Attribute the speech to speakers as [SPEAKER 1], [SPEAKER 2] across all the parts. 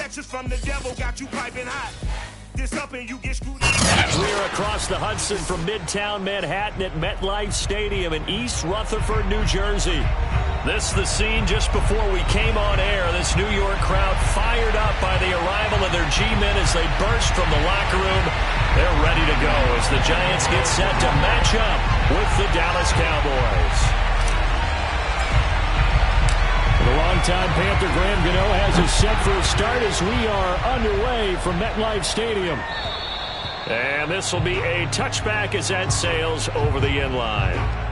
[SPEAKER 1] Messages from the devil got you piping hot. This up and you get screwed.
[SPEAKER 2] We're across the Hudson from Midtown Manhattan at MetLife Stadium in East Rutherford, New Jersey. This is the scene just before we came on air. This New York crowd fired up by the arrival of their G-men as they burst from the locker room. They're ready to go as the Giants get set to match up with the Dallas Cowboys. The longtime Panther Graham Gano has us set for a start as we are underway from MetLife Stadium. And this will be a touchback as that sails over the end line.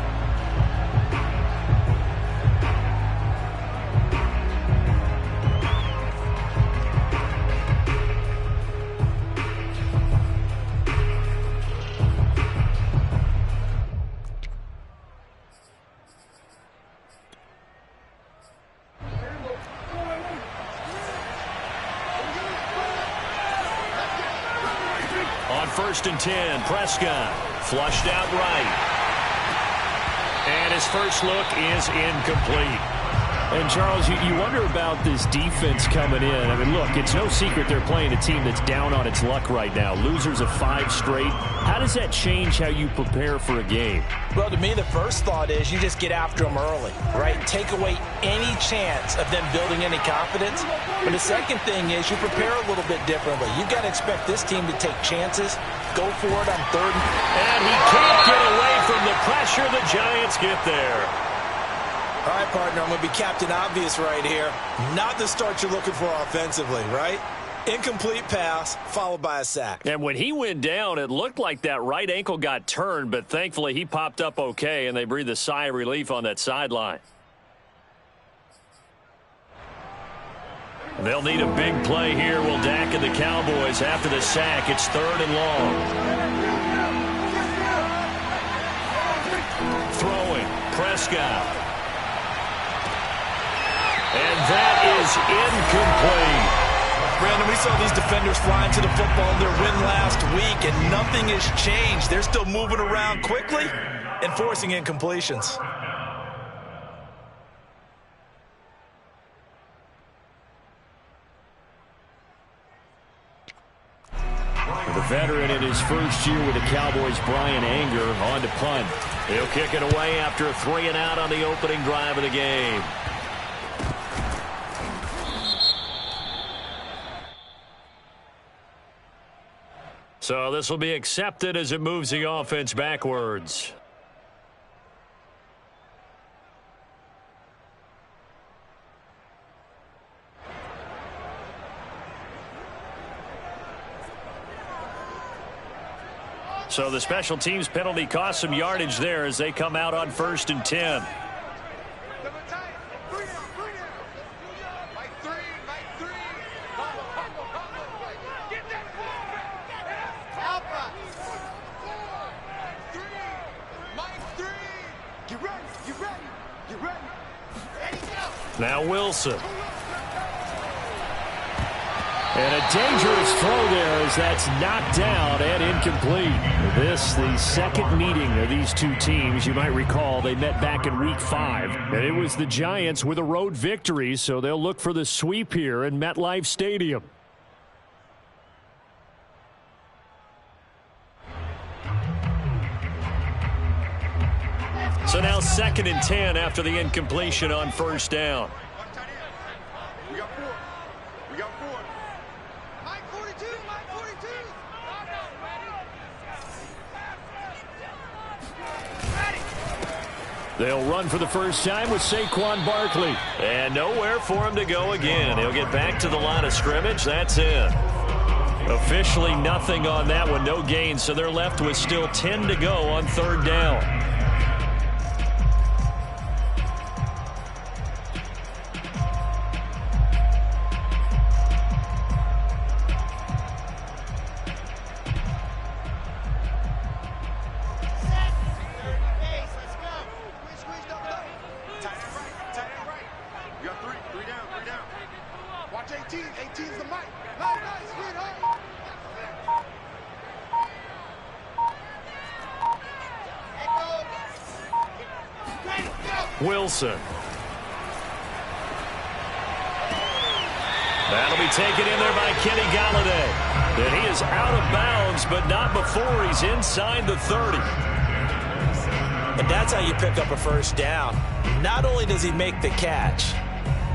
[SPEAKER 2] First and 10, Prescott flushed out right. And his first look is incomplete. And, Charles, you wonder about this defense coming in. I mean, look, it's no secret they're playing a team that's down on its luck right now. Losers of 5 straight. How does that change how you prepare for a game?
[SPEAKER 3] Well, to me, the first thought is you just get after them early, right? Take away any chance of them building any confidence. But the second thing is you prepare a little bit differently. You've got to expect this team to take chances, go for it on third.
[SPEAKER 2] And he can't get away from the pressure. The Giants get there.
[SPEAKER 3] All right, partner, I'm going to be Captain Obvious right here. Not the start you're looking for offensively, right? Incomplete pass, followed by a sack.
[SPEAKER 2] And when he went down, it looked like that right ankle got turned, but thankfully he popped up okay, and they breathed a sigh of relief on that sideline. They'll need a big play here, will Dak and the Cowboys after the sack. It's 3rd and long. Throwing, Prescott. And that is incomplete.
[SPEAKER 3] Brandon, we saw these defenders flying to the football in their win last week, and nothing has changed. They're still moving around quickly and forcing incompletions.
[SPEAKER 2] The veteran in his first year with the Cowboys, Brian Anger, on to punt. He'll kick it away after a 3 and out on the opening drive of the game. So this will be accepted as it moves the offense backwards. So the special teams penalty cost some yardage there as they come out on 1st and 10. Now Wilson. And a dangerous throw there as that's knocked down and incomplete. This, the second meeting of these two teams. You might recall they met back in Week 5. And it was the Giants with a road victory, so they'll look for the sweep here in MetLife Stadium. So now 2nd and 10 after the incompletion on 1st down.
[SPEAKER 1] We got 4. We got 4. Mike 42. Mike 42.
[SPEAKER 2] They'll run for the first time with Saquon Barkley. And nowhere for him to go again. He'll get back to the line of scrimmage. That's it. Officially nothing on that one. No gain. So they're left with still 10 to go on 3rd down. Wilson. That'll be taken in there by Kenny Galladay. And he is out of bounds, but not before he's inside the 30.
[SPEAKER 3] And that's how you pick up a first down. Not only does he make the catch,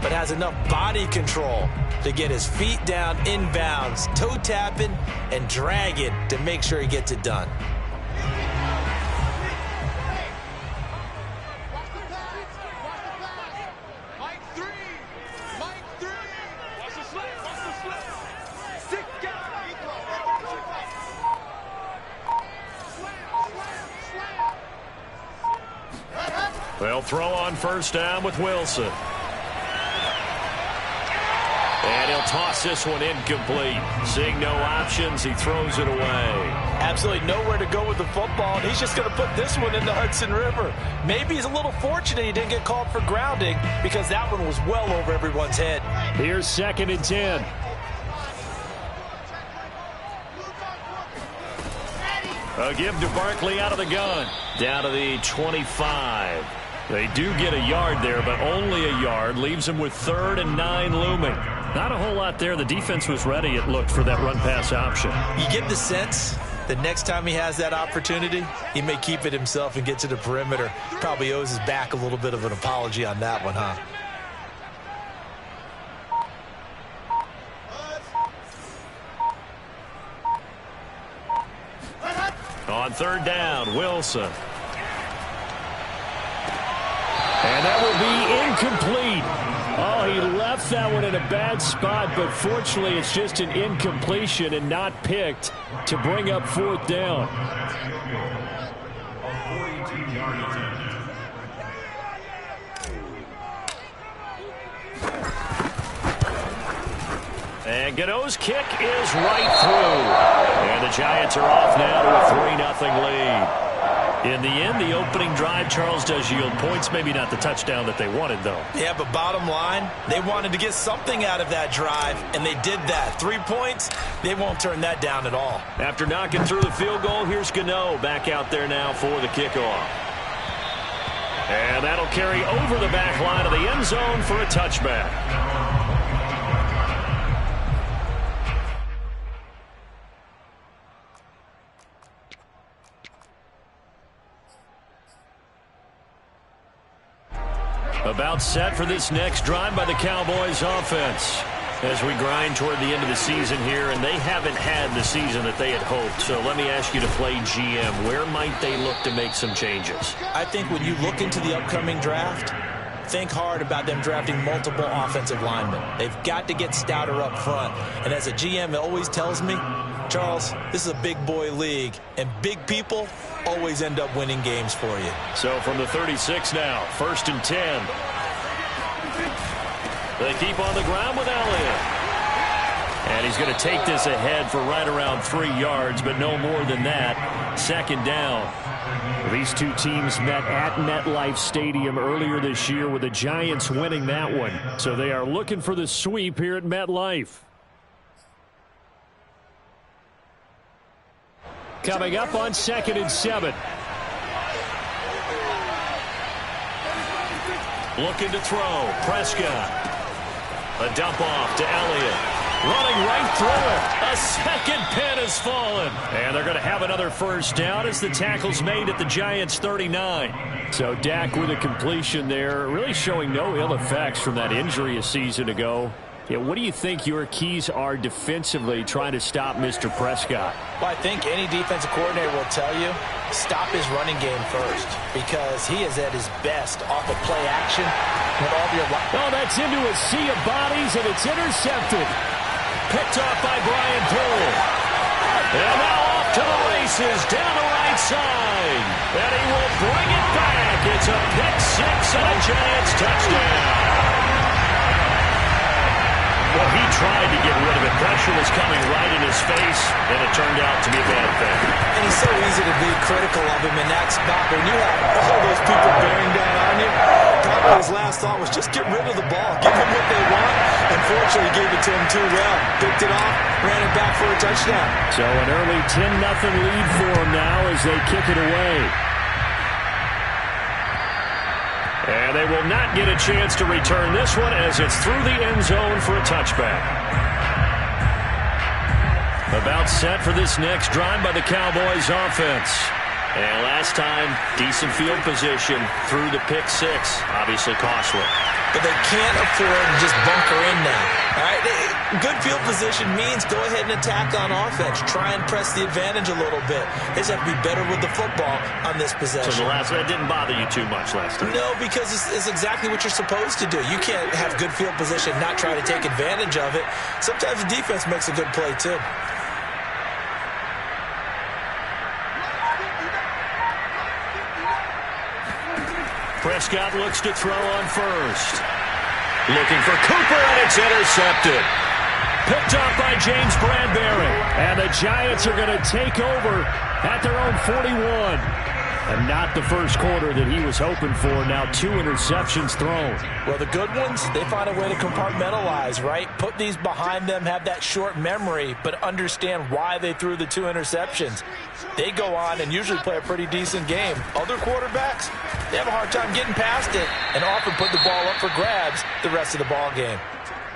[SPEAKER 3] but has enough body control to get his feet down inbounds, toe tapping and dragging to make sure he gets it done.
[SPEAKER 2] They'll throw on first down with Wilson. And he'll toss this one incomplete. Seeing no options, he throws it away.
[SPEAKER 3] Absolutely nowhere to go with the football, and he's just going to put this one in the Hudson River. Maybe he's a little fortunate he didn't get called for grounding because that one was well over everyone's head.
[SPEAKER 2] Here's 2nd and 10. A give to Barkley out of the gun. Down to the 25. They do get a yard there, but only a yard. Leaves them with 3rd and 9 looming. Not a whole lot there. The defense was ready, it looked, for that run-pass option.
[SPEAKER 3] You get the sense that next time he has that opportunity, he may keep it himself and get to the perimeter. Probably owes his back a little bit of an apology on that one, huh?
[SPEAKER 2] On 3rd down, Wilson. And that will be incomplete. Oh, he left that one in a bad spot, but fortunately it's just an incompletion and not picked to bring up 4th down. And Gano's kick is right through. And the Giants are off now to a 3-0 lead. In the end, the opening drive, Charles, does yield points. Maybe not the touchdown that they wanted, though.
[SPEAKER 3] Yeah, but bottom line, they wanted to get something out of that drive, and they did that. 3 points, they won't turn that down at all.
[SPEAKER 2] After knocking through the field goal, here's Gano back out there now for the kickoff. And that'll carry over the back line of the end zone for a touchback. About set for this next drive by the Cowboys offense as we grind toward the end of the season here, and they haven't had the season that they had hoped. So let me ask you to play GM. Where might they look to make some changes?
[SPEAKER 3] I think when you look into the upcoming draft, think hard about them drafting multiple offensive linemen. They've got to get stouter up front. And as a GM, it always tells me, Charles, this is a big boy league, and big people always end up winning games for you.
[SPEAKER 2] So from the 36 now, 1st and 10. They keep on the ground with Elliott. And he's going to take this ahead for right around 3 yards, but no more than that. 2nd down. These two teams met at MetLife Stadium earlier this year with the Giants winning that one. So they are looking for the sweep here at MetLife. Coming up on 2nd and 7. Looking to throw. Prescott. A dump off to Elliott. Running right through it. A second pin has fallen. And they're going to have another first down as the tackle's made at the Giants' 39. So Dak with a completion there, really showing no ill effects from that injury a season ago. Yeah, what do you think your keys are defensively trying to stop Mr. Prescott?
[SPEAKER 3] Well, I think any defensive coordinator will tell you, stop his running game first, because he is at his best off of play action. With all your
[SPEAKER 2] oh, that's into a sea of bodies, and it's intercepted. Picked off by Brian Poole. And now off to the races, down the right side. And he will bring it back. It's a pick 6 and a Giants touchdown. Well, he tried to get rid of it. Pressure was coming right in his face, and it turned out to be a bad thing.
[SPEAKER 3] And it's so easy to be critical of him in that spot. When you have all those people bearing down on you, probably his last thought was just get rid of the ball. Give them what they want. Unfortunately, gave it to him too well. Picked it off, ran it back for a touchdown.
[SPEAKER 2] So an early 10-0 lead for him now as they kick it away. And they will not get a chance to return this one as it's through the end zone for a touchback. About set for this next drive by the Cowboys offense. And last time, decent field position through the pick six. Obviously costly.
[SPEAKER 3] But they can't afford to just bunker in now. All right? Good field position means go ahead and attack on offense. Try and press the advantage a little bit. They just have to be better with the football on this possession.
[SPEAKER 2] So that didn't bother you too much last time?
[SPEAKER 3] No, because it's exactly what you're supposed to do. You can't have good field position, not try to take advantage of it. Sometimes the defense makes a good play, too.
[SPEAKER 2] Prescott looks to throw on first. Looking for Cooper, and it's intercepted. Picked off by James Bradbury. And the Giants are going to take over at their own 41. And not the first quarter that he was hoping for. Now 2 interceptions thrown.
[SPEAKER 3] Well, the good ones, they find a way to compartmentalize, right? Put these behind them, have that short memory, but understand why they threw the 2 interceptions. They go on and usually play a pretty decent game. Other quarterbacks, they have a hard time getting past it and often put the ball up for grabs the rest of the ball game.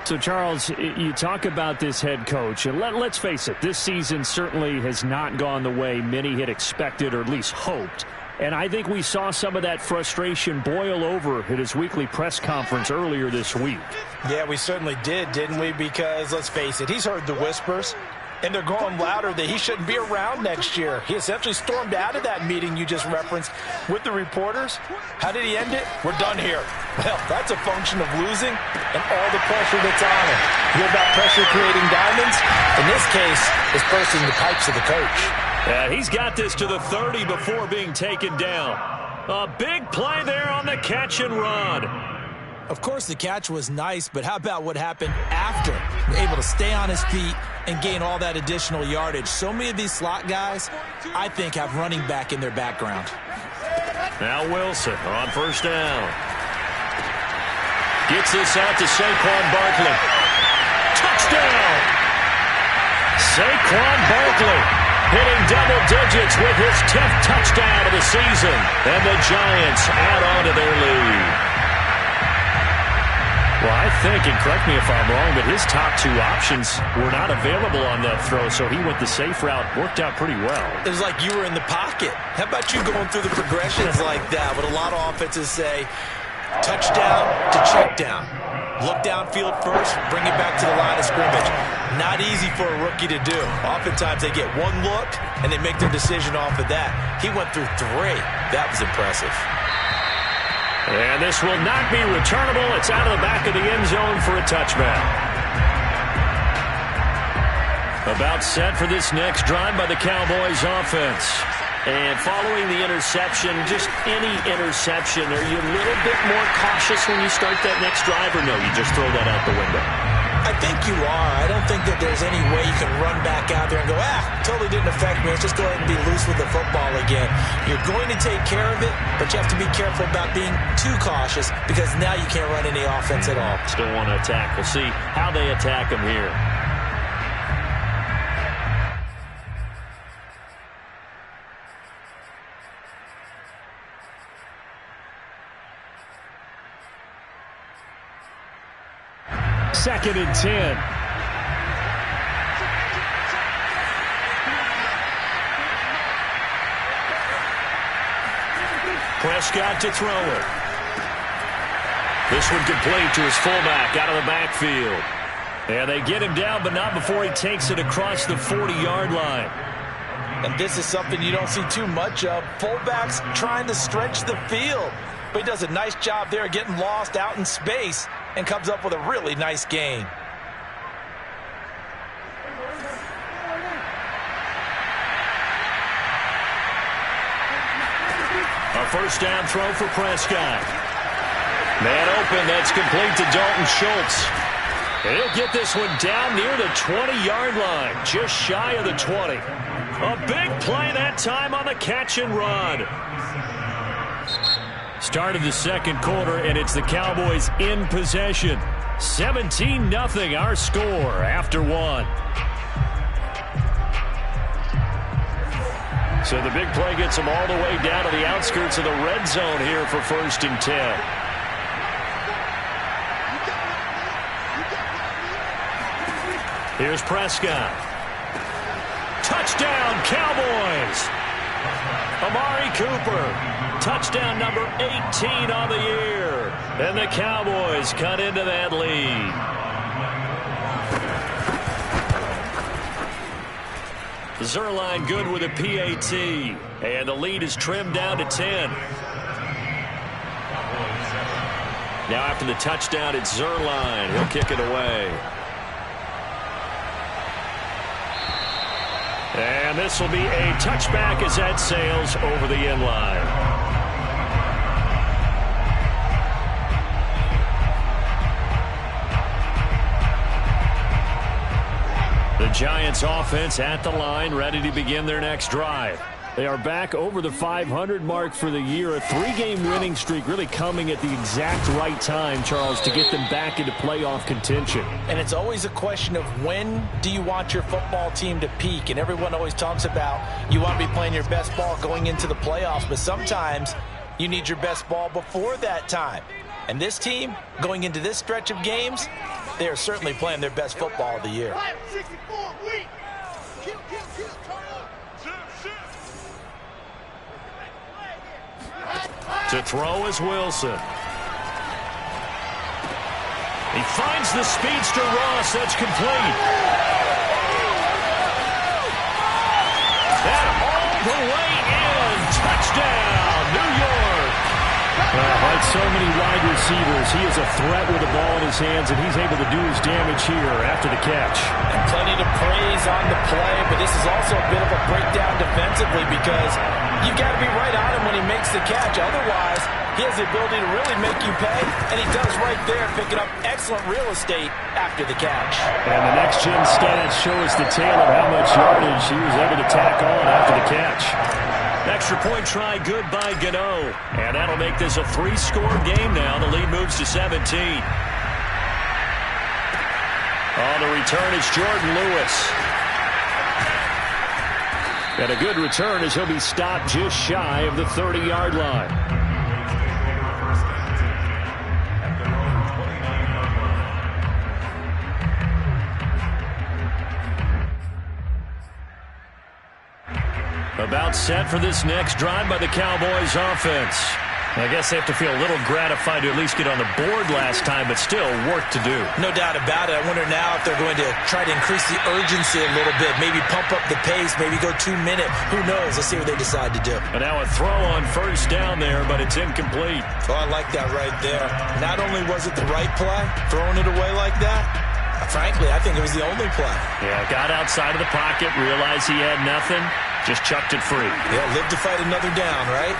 [SPEAKER 2] So, Charles, you talk about this head coach, and let's face it, this season certainly has not gone the way many had expected or at least hoped. And I think we saw some of that frustration boil over at his weekly press conference earlier this week.
[SPEAKER 3] Yeah, we certainly did, didn't we? Because, let's face it, he's heard the whispers, and they're growing louder that he shouldn't be around next year. He essentially stormed out of that meeting you just referenced with the reporters. How did he end it? We're done here. Well, that's a function of losing and all the pressure that's on him. You hear about pressure creating diamonds? In this case, it's bursting the pipes of the coach.
[SPEAKER 2] Yeah, he's got this to the 30 before being taken down. A big play there on the catch and run.
[SPEAKER 3] Of course, the catch was nice, but how about what happened after? Able to stay on his feet and gain all that additional yardage. So many of these slot guys, I think, have running back in their background.
[SPEAKER 2] Now Wilson on first down. Gets this out to Saquon Barkley. Touchdown! Saquon Barkley hitting double digits with his 10th touchdown of the season. And the Giants add on to their lead. Well, I think, and correct me if I'm wrong, but his top 2 options were not available on that throw, so he went the safe route. Worked out pretty well.
[SPEAKER 3] It was like you were in the pocket. How about you going through the progressions like that? What a lot of offenses say, touchdown to check down. Look downfield first, bring it back to the line of scrimmage. Not easy for a rookie to do. Oftentimes they get one look, and they make their decision off of that. He went through 3. That was impressive.
[SPEAKER 2] And this will not be returnable. It's out of the back of the end zone for a touchback. About set for this next drive by the Cowboys offense. And following the interception, just any interception, are you a little bit more cautious when you start that next drive, or no, you just throw that out the window?
[SPEAKER 3] I think you are. I don't think that there's any way you can run back out there and go, totally didn't affect me. Let's just go ahead and be loose with the football again. You're going to take care of it, but you have to be careful about being too cautious because now you can't run any offense at all.
[SPEAKER 2] Still want to attack. We'll see how they attack him here. Second and 10. Prescott to throw it. This one complete to his fullback out of the backfield. And they get him down, but not before he takes it across the 40-yard line.
[SPEAKER 3] And this is something you don't see too much of. Fullbacks trying to stretch the field. But he does a nice job there getting lost out in space and comes up with a really nice gain.
[SPEAKER 2] A first down throw for Prescott. Man open, that's complete to Dalton Schultz. And he'll get this one down near the 20-yard line, just shy of the 20. A big play that time on the catch and run. Start of the second quarter, and it's the Cowboys in possession. 17-0 our score after 1. So the big play gets them all the way down to the outskirts of the red zone here for 1st and 10. Here's Prescott. Touchdown, Cowboys! Amari Cooper, touchdown number 18 on the year. And the Cowboys cut into that lead. Zerline good with a PAT. And the lead is trimmed down to 10. Now after the touchdown, it's Zerline. He'll kick it away. And this will be a touchback as that sails over the end line. The Giants offense at the line, ready to begin their next drive. They are back over the 500 mark for the year. A 3-game winning streak really coming at the exact right time, Charles, to get them back into playoff contention.
[SPEAKER 3] And it's always a question of when do you want your football team to peak? And everyone always talks about you want to be playing your best ball going into the playoffs, but sometimes you need your best ball before that time. And this team, going into this stretch of games, they are certainly playing their best football of the year.
[SPEAKER 2] To throw is Wilson. He finds the speedster Ross. That's complete. And all the way in. Touchdown, New York.
[SPEAKER 4] Like so many wide receivers, he is a threat with the ball in his hands, and he's able to do his damage here after the catch.
[SPEAKER 3] And plenty to praise on the play, but this is also a bit of a breakdown defensively because you've got to be right on him when he makes the catch. Otherwise, he has the ability to really make you pay, and he does right there, picking up excellent real estate after the catch.
[SPEAKER 4] And the next-gen stats show us the tale of how much yardage he was able to tack on after the catch.
[SPEAKER 2] Extra point try good by Gano. And that'll make this a 3-score game now. The lead moves to 17. On the return is Jordan Lewis.
[SPEAKER 4] And a good return as he'll be stopped just shy of the 30-yard line.
[SPEAKER 2] About set for this next drive by the Cowboys offense. I guess they have to feel a little gratified to at least get on the board last time, but still work to do.
[SPEAKER 3] No doubt about it. I wonder now if they're going to try to increase the urgency a little bit, maybe pump up the pace, maybe go 2-minute. Who knows? Let's see what they decide to do.
[SPEAKER 2] And now a throw on 1st down there, but it's incomplete.
[SPEAKER 3] Oh, I like that right there. Not only was it the right play, throwing it away like that, frankly, I think it was the only play.
[SPEAKER 2] Yeah, got outside of the pocket, realized he had nothing, just chucked it free.
[SPEAKER 3] Yeah, live to fight another down, right?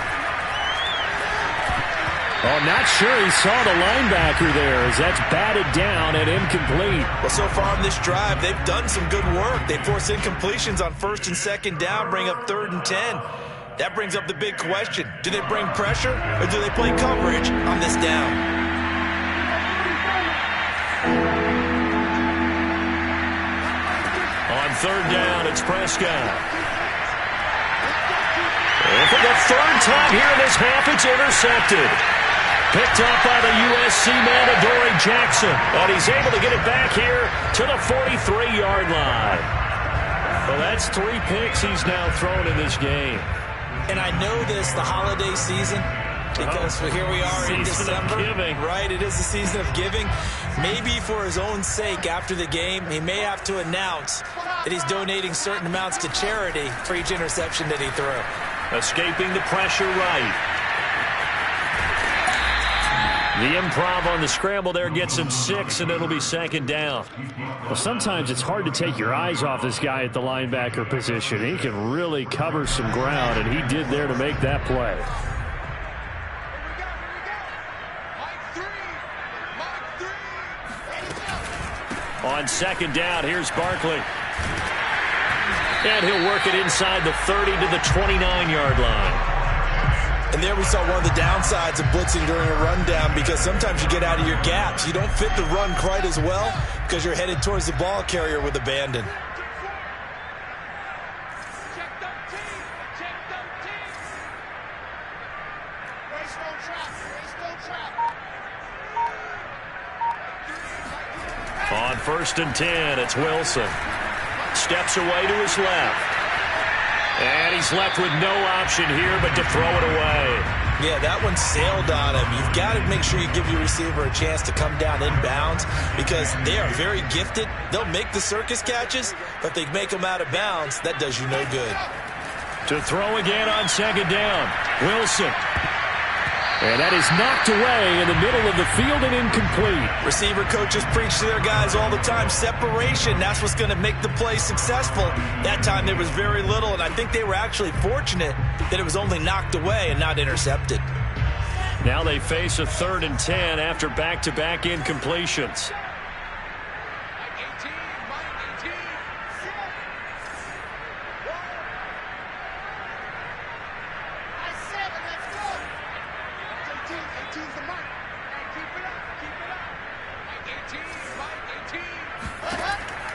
[SPEAKER 4] Oh, not sure he saw the linebacker there as that's batted down and incomplete.
[SPEAKER 3] Well, so far on this drive, they've done some good work. They force incompletions on 1st and 2nd down, bring up 3rd and 10. That brings up the big question. Do they bring pressure or do they play coverage on this down?
[SPEAKER 2] On 3rd down, it's Prescott. And for the 3rd time here in this half, it's intercepted. Picked up by the USC man, Adoree Jackson. And he's able to get it back here to the 43-yard line. Well, that's 3 picks he's now thrown in this game.
[SPEAKER 3] And I know this, the holiday season, because here we are in December. Right, it is the season of giving. Maybe for his own sake after the game, he may have to announce that he's donating certain amounts to charity for each interception that he threw.
[SPEAKER 2] Escaping the pressure right. The improv on the scramble there gets him 6, and it'll be 2nd down.
[SPEAKER 4] Well, sometimes it's hard to take your eyes off this guy at the linebacker position. He can really cover some ground, and he did there to make that play.
[SPEAKER 2] On 2nd down, here's Barkley. And he'll work it inside the 30 to the 29-yard line.
[SPEAKER 3] And there we saw one of the downsides of blitzing during a rundown, because sometimes you get out of your gaps. You don't fit the run quite as well because you're headed towards the ball carrier with abandon.
[SPEAKER 2] 1st and 10. It's Wilson. Steps away to his left. And he's left with no option here but to throw it away.
[SPEAKER 3] Yeah, that one sailed on him. You've got to make sure you give your receiver a chance to come down inbounds because they are very gifted. They'll make the circus catches, but if they make them out of bounds, that does you no good.
[SPEAKER 2] To throw again on 2nd down. Wilson. And that is knocked away in the middle of the field and incomplete.
[SPEAKER 3] Receiver coaches preach to their guys all the time. Separation, that's what's going to make the play successful. That time there was very little, and I think they were actually fortunate that it was only knocked away and not intercepted.
[SPEAKER 2] Now they face a 3rd and 10 after back-to-back incompletions.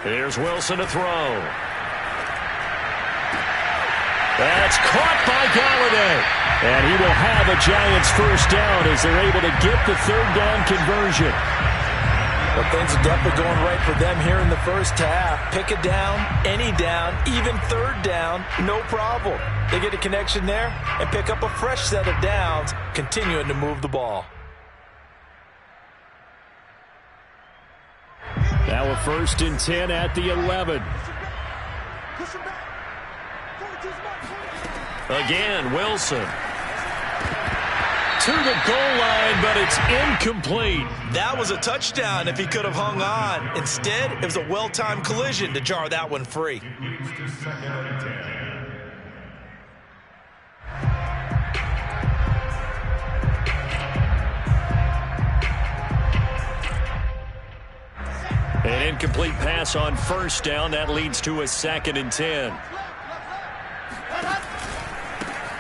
[SPEAKER 2] Here's Wilson to throw. That's caught by Galladay. And he will have a Giants 1st down as they're able to get the 3rd down conversion.
[SPEAKER 3] Well, things are definitely going right for them here in the first half. Pick a down, any down, even 3rd down, no problem. They get a connection there and pick up a fresh set of downs, continuing to move the ball.
[SPEAKER 2] Now a 1st and 10 at the 11. Again, Wilson. To the goal line, but it's incomplete.
[SPEAKER 3] That was a touchdown if he could have hung on. Instead, it was a well-timed collision to jar that one free.
[SPEAKER 2] An incomplete pass on 1st down. That leads to a 2nd and 10.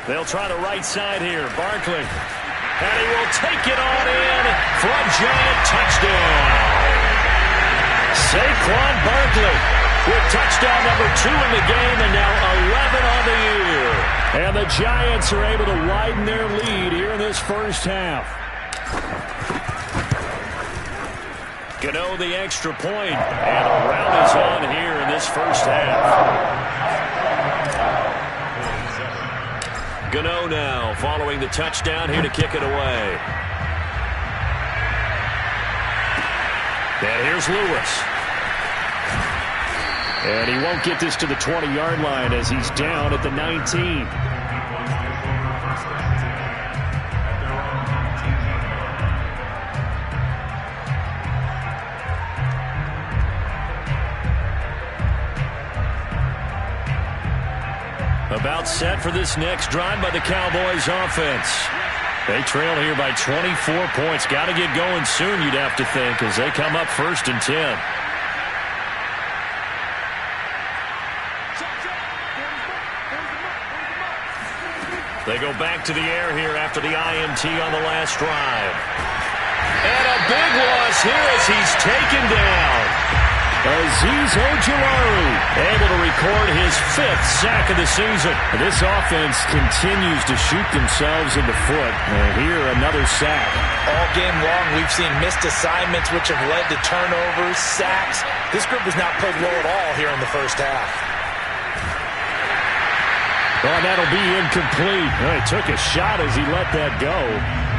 [SPEAKER 2] They'll try the right side here. Barkley. And he will take it on in for a Giant touchdown. Saquon Barkley with touchdown number 2 in the game and now 11 on the year. And the Giants are able to widen their lead here in this first half. Gano the extra point, and a rout is on here in this first half. Gano now following the touchdown here to kick it away. And here's Lewis. And he won't get this to the 20-yard line as he's down at the 19. About set for this next drive by the Cowboys offense. They trail here by 24 points. Got to get going soon, you'd have to think, as they come up 1st and 10. They go back to the air here after the INT on the last drive. And a big loss here as he's taken down. Azeez Ojulari able to record his 5th sack of the season. This offense continues to shoot themselves in the foot. And here, another sack.
[SPEAKER 3] All game long, we've seen missed assignments which have led to turnovers, sacks. This group has not played well at all here in the first half.
[SPEAKER 2] Well, that'll be incomplete. He took a shot as he let that go.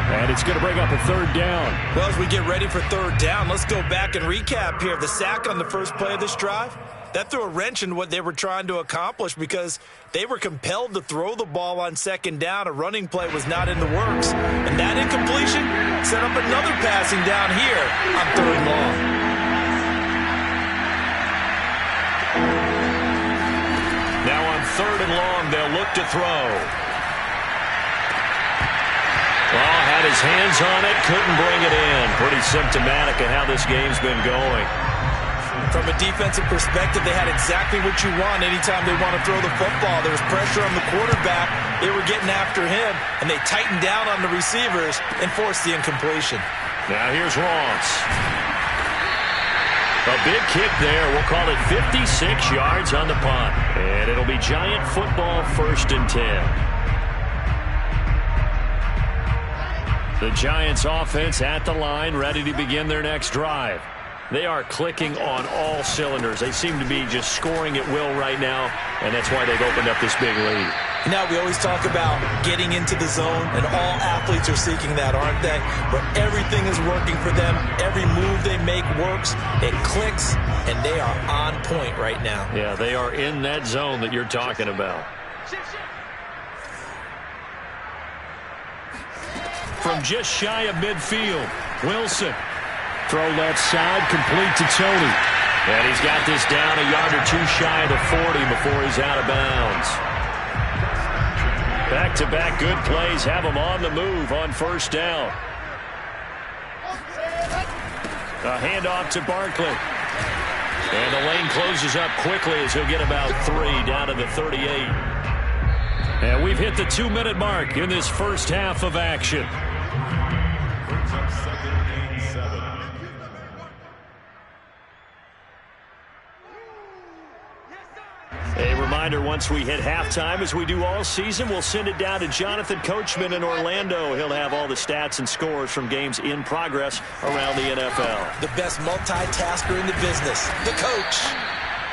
[SPEAKER 2] And it's going to bring up a 3rd down.
[SPEAKER 3] Well, as we get ready for 3rd down, let's go back and recap here. The sack on the first play of this drive, that threw a wrench in what they were trying to accomplish because they were compelled to throw the ball on 2nd down. A running play was not in the works. And that incompletion set up another passing down here on 3rd long.
[SPEAKER 2] Now on 3rd and long, they'll look to throw. Well, had his hands on it, couldn't bring it in. Pretty symptomatic of how this game's been going.
[SPEAKER 3] From a defensive perspective, they had exactly what you want anytime they want to throw the football. There was pressure on the quarterback. They were getting after him, and they tightened down on the receivers and forced the incompletion.
[SPEAKER 2] Now here's Ross. A big kick there. We'll call it 56 yards on the punt. And it'll be Giant football 1st and 10. The Giants offense at the line, ready to begin their next drive. They are clicking on all cylinders. They seem to be just scoring at will right now, and that's why they've opened up this big lead.
[SPEAKER 3] Now, we always talk about getting into the zone, and all athletes are seeking that, aren't they? But everything is working for them. Every move they make works. It clicks, and they are on point right now.
[SPEAKER 2] Yeah, they are in that zone that you're talking about. From just shy of midfield, Wilson.
[SPEAKER 4] Throw left side, complete to Tony.
[SPEAKER 2] And he's got this down a yard or two shy of the 40 before he's out of bounds. Back-to-back good plays have him on the move on first down. A handoff to Barkley. And the lane closes up quickly as he'll get about 3 down to the 38. And we've hit the 2-minute mark in this first half of action. A reminder, once we hit halftime, as we do all season, we'll send it down to Jonathan Coachman in Orlando. He'll have all the stats and scores from games in progress around the NFL.
[SPEAKER 3] The best multitasker in the business, the coach.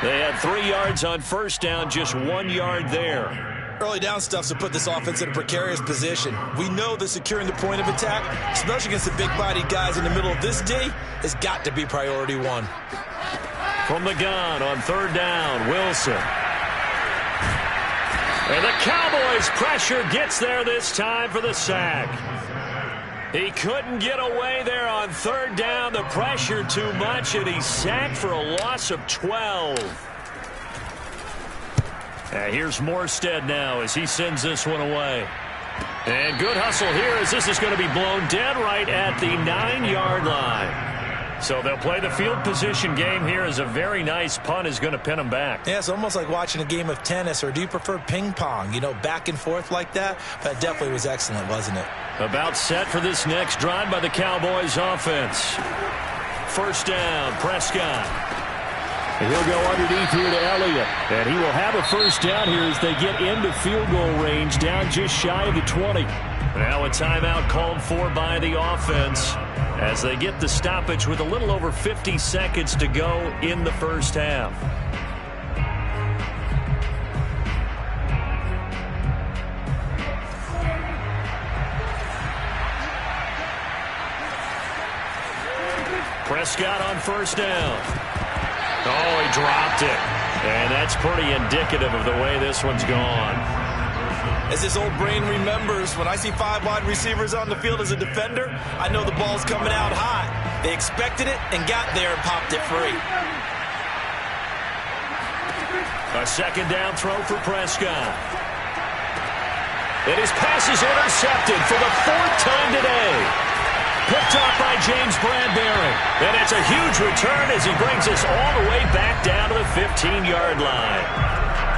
[SPEAKER 2] They had 3 yards on first down, just 1 yard there.
[SPEAKER 3] Early down stuff's to put this offense in a precarious position. We know that securing the point of attack, especially against the big-bodied guys in the middle of this D, has got to be priority 1.
[SPEAKER 2] From the gun on third down, Wilson. And the Cowboys' pressure gets there this time for the sack. He couldn't get away there on third down. The pressure too much, and he's sacked for a loss of 12. And here's Morstead now as he sends this one away. And good hustle here as this is going to be blown dead right at the 9-yard line. So they'll play the field position game here as a very nice punt is going to pin them back.
[SPEAKER 3] Yeah, it's almost like watching a game of tennis, or do you prefer ping pong? You know, back and forth like that? That definitely was excellent, wasn't it?
[SPEAKER 2] About set for this next drive by the Cowboys offense. First down, Prescott.
[SPEAKER 4] And he'll go underneath here to Elliott. And he will have a first down here as they get into field goal range, down just shy of the 20.
[SPEAKER 2] Now a timeout called for by the offense as they get the stoppage with a little over 50 seconds to go in the first half. Prescott on first down. Oh, he dropped it. And that's pretty indicative of the way this one's gone.
[SPEAKER 3] As this old brain remembers, when I see 5 wide receivers on the field as a defender, I know the ball's coming out hot. They expected it and got there and popped it free.
[SPEAKER 2] A second down throw for Prescott. And his pass is intercepted for the 4th time today. Picked up by James Bradbury. And it's a huge return as he brings us all the way back down to the 15-yard line.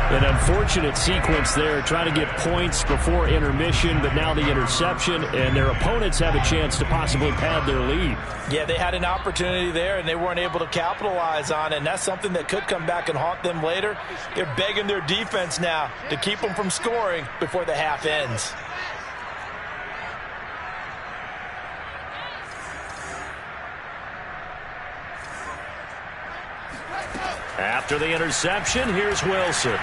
[SPEAKER 4] An unfortunate sequence there, trying to get points before intermission, but now the interception, and their opponents have a chance to possibly pad their lead.
[SPEAKER 3] Yeah, they had an opportunity there, and they weren't able to capitalize on it, and that's something that could come back and haunt them later. They're begging their defense now to keep them from scoring before the half ends.
[SPEAKER 2] After the interception, here's Wilson.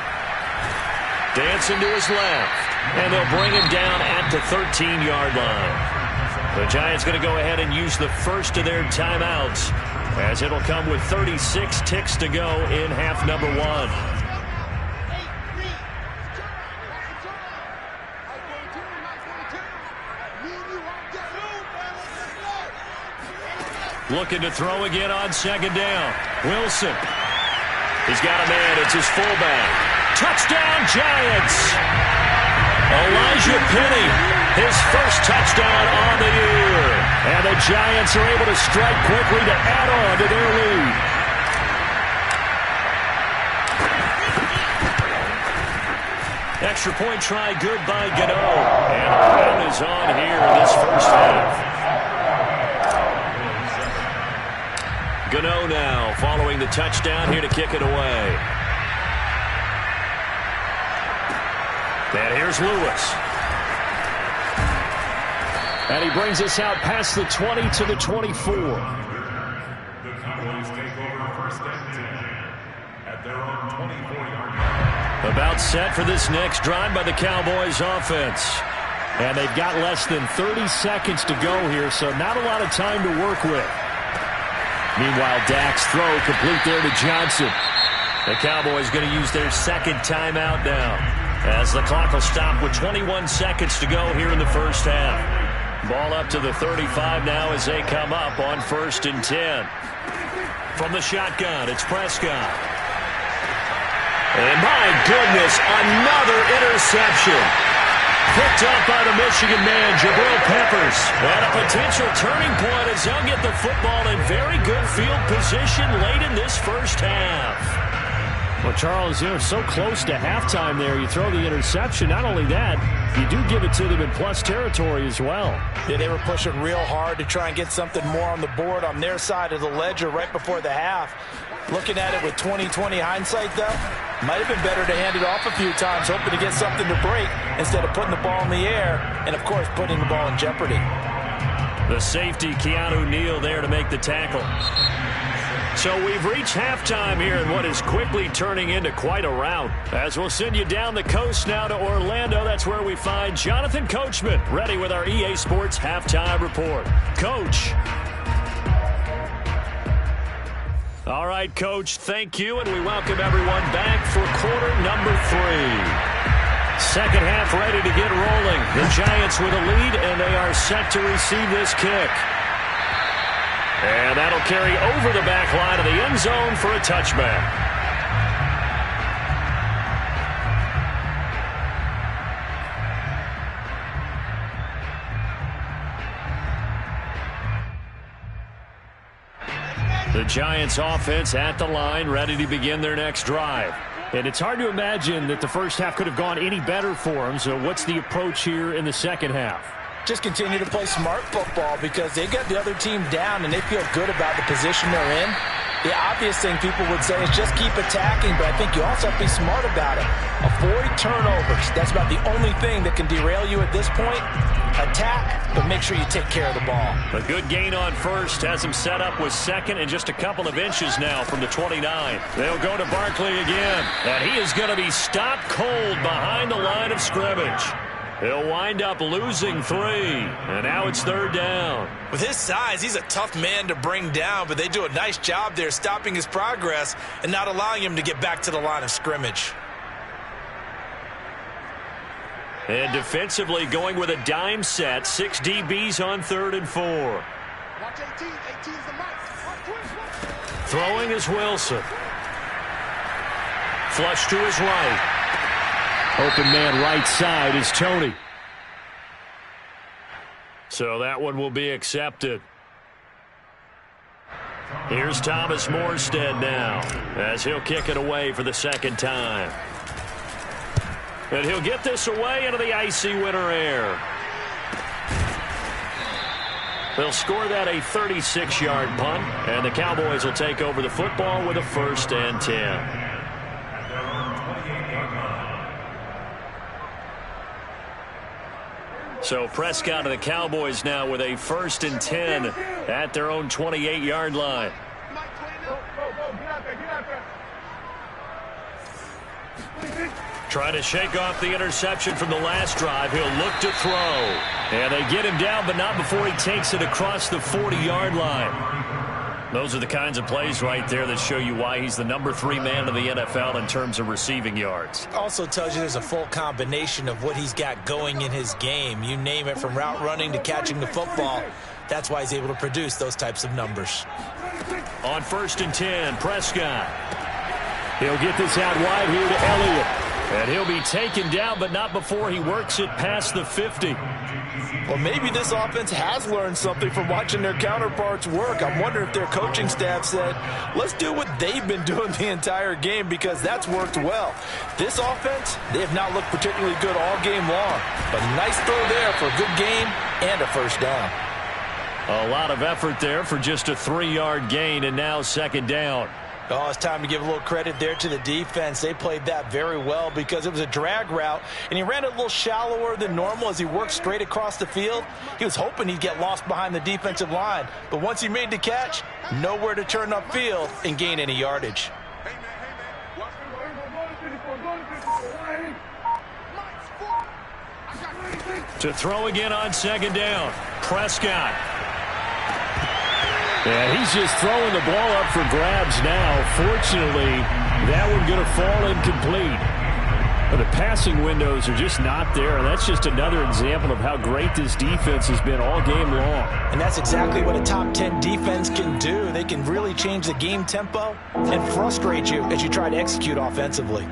[SPEAKER 2] Dancing to his left. And they'll bring him down at the 13-yard line. The Giants going to go ahead and use the first of their timeouts, as it'll come with 36 ticks to go in half number 1. Looking to throw again on second down. Wilson. He's got a man. It's his fullback. Touchdown, Giants. Elijah Penny, his first touchdown on the year. And the Giants are able to strike quickly to add on to their lead. Extra point try good by Gano. And a run is on here in this first half. Gano now following the touchdown here to kick it away. And here's Lewis.
[SPEAKER 4] And he brings us out past the 20 to the 24.
[SPEAKER 5] first and 10 at their own 24-yard line.
[SPEAKER 2] About set for this next drive by the Cowboys offense. And they've got less than 30 seconds to go here, so not a lot of time to work with. Meanwhile, Dak's throw complete there to Johnson. The Cowboys going to use their second timeout now, as the clock will stop with 21 seconds to go here in the first half. Ball up to the 35 now as they come up on 1st and 10. From the shotgun, it's Prescott. And my goodness, another interception. Picked up by the Michigan man, Jabril Peppers. And a potential turning point as they'll get the football in very good field position late in this first half.
[SPEAKER 4] Well, Charles, you're so close to halftime there. You throw the interception. Not only that, you do give it to them in plus territory as well.
[SPEAKER 3] Yeah, they were pushing real hard to try and get something more on the board on their side of the ledger right before the half. Looking at it with 20/20 hindsight, though, might have been better to hand it off a few times, hoping to get something to break instead of putting the ball in the air and, of course, putting the ball in jeopardy.
[SPEAKER 2] The safety, Keanu Neal, there to make the tackle. So we've reached halftime here in what is quickly turning into quite a rout. As we'll send you down the coast now to Orlando, that's where we find Jonathan Coachman, ready with our EA Sports Halftime Report. Coach. All right, Coach, thank you, and we welcome everyone back for quarter number 3. Second half ready to get rolling. The Giants with a lead, and they are set to receive this kick. And that'll carry over the back line of the end zone for a touchback. The Giants offense at the line, ready to begin their next drive.
[SPEAKER 4] And it's hard to imagine that the first half could have gone any better for them. So what's the approach here in the second half?
[SPEAKER 3] Just continue to play smart football because they got the other team down and they feel good about the position they're in. The obvious thing people would say is just keep attacking, but I think you also have to be smart about it. Avoid turnovers. That's about the only thing that can derail you at this point. Attack, but make sure you take care of the ball.
[SPEAKER 2] A good gain on first has him set up with second and just a couple of inches now from the 29. They'll go to Barkley again, and he is going to be stopped cold behind the line of scrimmage. He'll wind up losing 3, and now it's 3rd down.
[SPEAKER 3] With his size, he's a tough man to bring down, but they do a nice job there stopping his progress and not allowing him to get back to the line of scrimmage.
[SPEAKER 2] And defensively going with a dime set, 6 DBs on 3rd and 4.
[SPEAKER 1] Watch 18. 18's the mark.
[SPEAKER 2] Throwing is Wilson. Flush to his right.
[SPEAKER 4] Open man right side is Tony.
[SPEAKER 2] So that one will be accepted. Here's Thomas Morstead now, as he'll kick it away for the second time. And he'll get this away into the icy winter air. They'll score that a 36-yard punt, and the Cowboys will take over the football with a 1st and 10. So Prescott and the Cowboys now with a 1st and 10 at their own 28-yard line. Trying to shake off the interception from the last drive. He'll look to throw. And they get him down, but not before he takes it across the 40-yard line. Those are the kinds of plays right there that show you why he's the number 3 man in the NFL in terms of receiving yards.
[SPEAKER 3] Also tells you there's a full combination of what he's got going in his game. You name it, from route running to catching the football. That's why he's able to produce those types of numbers.
[SPEAKER 2] On 1st and 10, Prescott. He'll get this out wide here to Elliott. And he'll be taken down, but not before he works it past the 50.
[SPEAKER 3] Well, maybe this offense has learned something from watching their counterparts work. I'm wondering if their coaching staff said, let's do what they've been doing the entire game, because that's worked well. This offense, they have not looked particularly good all game long. But nice throw there for a good gain and a 1st down.
[SPEAKER 2] A lot of effort there for just a 3-yard gain, and now 2nd down.
[SPEAKER 3] Oh, it's time to give a little credit there to the defense. They played that very well because it was a drag route, and he ran it a little shallower than normal as he worked straight across the field. He was hoping he'd get lost behind the defensive line, but once he made the catch, nowhere to turn upfield and gain any yardage.
[SPEAKER 2] To throw again on second down, Prescott.
[SPEAKER 4] Yeah, he's just throwing the ball up for grabs now. Fortunately, that one going to fall incomplete. But the passing windows are just not there. That's just another example of how great this defense has been all game long.
[SPEAKER 3] And that's exactly what a top 10 defense can do. They can really change the game tempo and frustrate you as you try to execute offensively.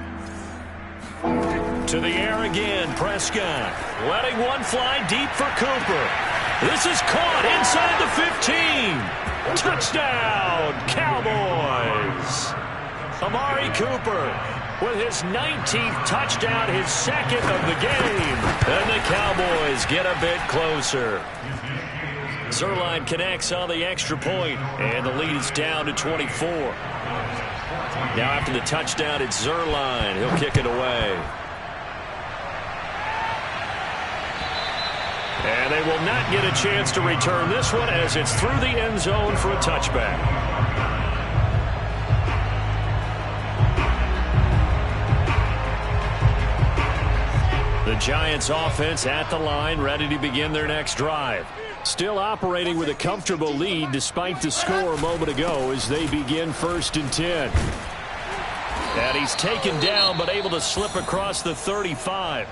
[SPEAKER 2] To the air again, Prescott. Letting one fly deep for Cooper. This is caught inside the 15. Touchdown, Cowboys. Amari Cooper with his 19th touchdown, his second of the game. And the Cowboys get a bit closer. Zuerlein connects on the extra point, and the lead is down to 24. Now after the touchdown, it's Zuerlein. He'll kick it away. And they will not get a chance to return this one as it's through the end zone for a touchback. The Giants offense at the line, ready to begin their next drive.
[SPEAKER 4] Still operating with a comfortable lead despite the score a moment ago as they begin 1st and 10.
[SPEAKER 2] And he's taken down but able to slip across the 35.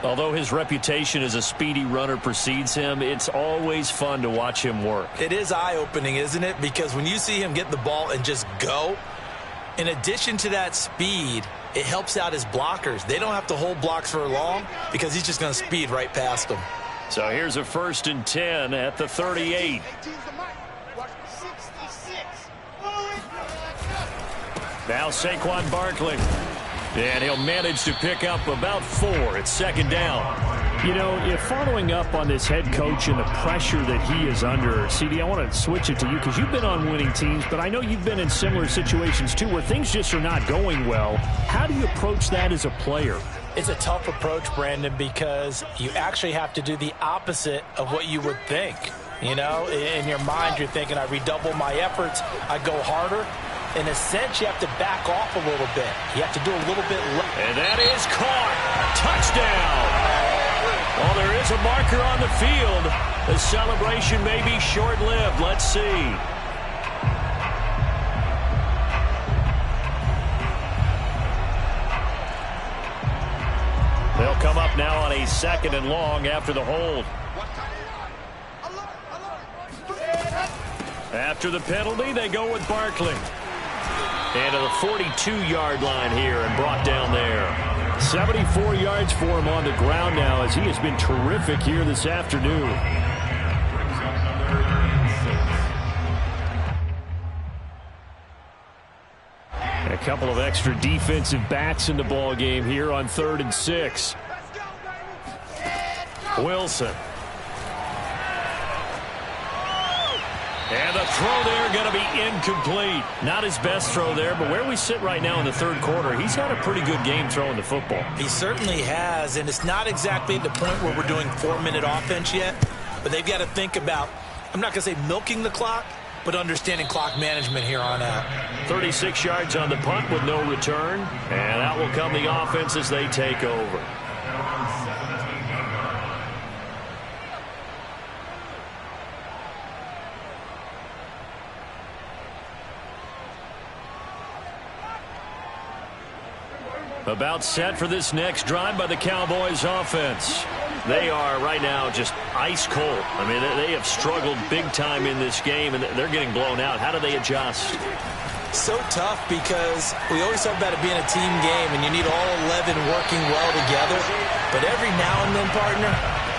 [SPEAKER 2] Although his reputation as a speedy runner precedes him, it's always fun to watch him work.
[SPEAKER 3] It is eye-opening, isn't it? Because when you see him get the ball and just go, in addition to that speed, it helps out his blockers. They don't have to hold blocks for long because he's just going to speed right past them.
[SPEAKER 2] So here's a 1st and 10 at the 38. Now Saquon Barkley. And he'll manage to pick up about 4. It's 2nd down.
[SPEAKER 4] You know, if following up on this head coach and the pressure that he is under, CD, I want to switch it to you because you've been on winning teams, but I know you've been in similar situations too where things just are not going well. How do you approach that as a player?
[SPEAKER 3] It's a tough approach, Brandon, because you actually have to do the opposite of what you would think. You know, in your mind, you're thinking, I redouble my efforts, I go harder. In a sense, you have to back off a little bit. You have to do a little bit less.
[SPEAKER 2] And that is caught. Touchdown. Well, there is a marker on the field. The celebration may be short-lived. Let's see. They'll come up now on a 2nd and long after the hold. After the penalty, they go with Barkley. And to the 42-yard line here and brought down there.
[SPEAKER 4] 74 yards for him on the ground now as he has been terrific here this afternoon. A couple of extra defensive backs in the ball game here on 3rd and 6.
[SPEAKER 2] Wilson. And the throw there going to be incomplete. Not his best throw there, but where we sit right now in the 3rd quarter, he's had a pretty good game throwing the football.
[SPEAKER 3] He certainly has, and it's not exactly at the point where we're doing 4-minute offense yet, but they've got to think about, I'm not going to say milking the clock, but understanding clock management here on out.
[SPEAKER 2] 36 yards on the punt with no return, and out will come the offense as they take over. About set for this next drive by the Cowboys offense. They are right now just ice cold. I mean, they have struggled big time in this game, and they're getting blown out. How do they adjust?
[SPEAKER 3] So tough because we always talk about it being a team game, and you need all 11 working well together. But every now and then, partner,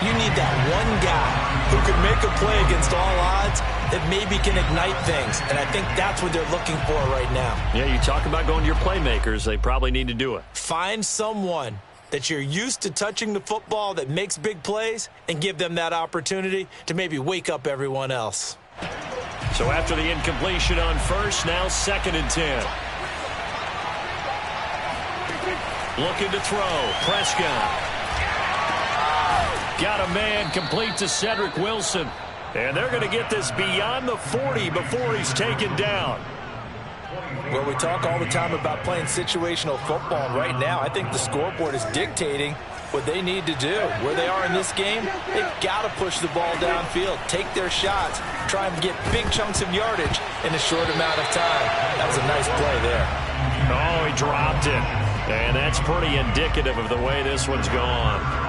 [SPEAKER 3] you need that one guy who can make a play against all odds that maybe can ignite things. And I think that's what they're looking for right now.
[SPEAKER 2] Yeah, you talk about going to your playmakers. They probably need to do it.
[SPEAKER 3] Find someone that you're used to touching the football that makes big plays and give them that opportunity to maybe wake up everyone else.
[SPEAKER 2] So after the incompletion on first, now 2nd and 10. Looking to throw. Prescott. Got a man complete to Cedric Wilson. And they're going to get this beyond the 40 before he's taken down.
[SPEAKER 3] Well, we talk all the time about playing situational football, and right now I think the scoreboard is dictating what they need to do. Where they are in this game, they've got to push the ball downfield, take their shots, try and get big chunks of yardage in a short amount of time. That was a nice play there.
[SPEAKER 2] Oh, he dropped it. And that's pretty indicative of the way this one's gone.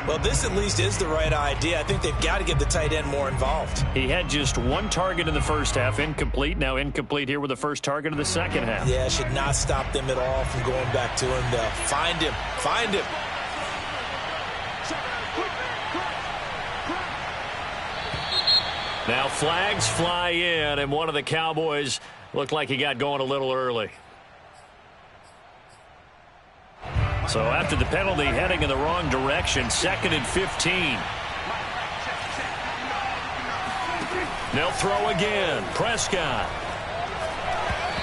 [SPEAKER 3] Well, this at least is the right idea. I think they've got to get the tight end more involved.
[SPEAKER 2] He had just one target in the first half, incomplete. Now incomplete here with the first target of the second half.
[SPEAKER 3] Yeah, should not stop them at all from going back to him, though. Find him. Find him.
[SPEAKER 2] Now flags fly in, and one of the Cowboys looked like he got going a little early. So after the penalty, heading in the wrong direction, 2nd and 15. They'll throw again. Prescott.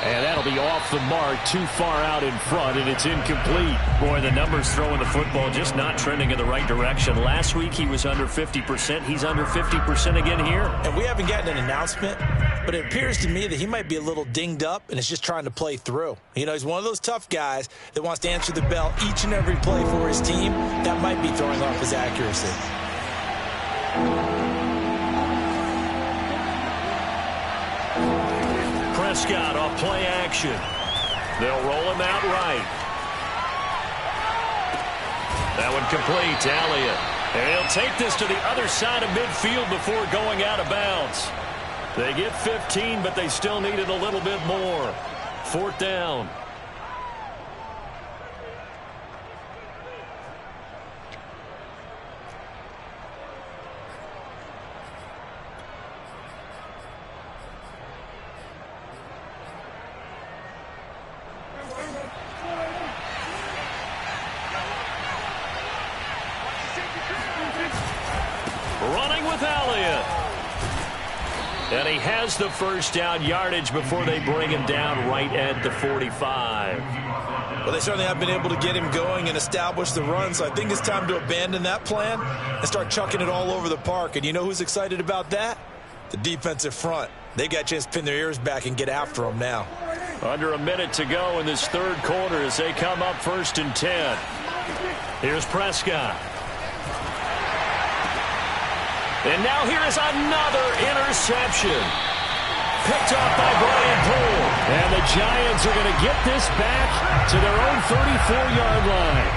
[SPEAKER 2] And that'll be off the mark, too far out in front, and it's incomplete. Boy, the numbers throwing the football just not trending in the right direction. Last week he was under 50%. He's under 50% again here.
[SPEAKER 3] And we haven't gotten an announcement, but it appears to me that he might be a little dinged up and is just trying to play through. You know, he's one of those tough guys that wants to answer the bell each and every play for his team. That might be throwing off his accuracy.
[SPEAKER 2] Prescott off play action. They'll roll him out right. That one complete to Elliott. And he'll take this to the other side of midfield before going out of bounds. They get 15, but they still needed a little bit more. 4th down. Running with Elliott. And he has the first down yardage before they bring him down right at the 45.
[SPEAKER 3] Well, they certainly have been able to get him going and establish the run, so I think it's time to abandon that plan and start chucking it all over the park. And you know who's excited about that? The defensive front. They got a chance to pin their ears back and get after him now.
[SPEAKER 2] Under a minute to go in this third quarter as they come up 1st and 10. Here's Prescott. And now here is another interception. Picked off by Brian Poole. And the Giants are going to get this back to their own 34-yard line.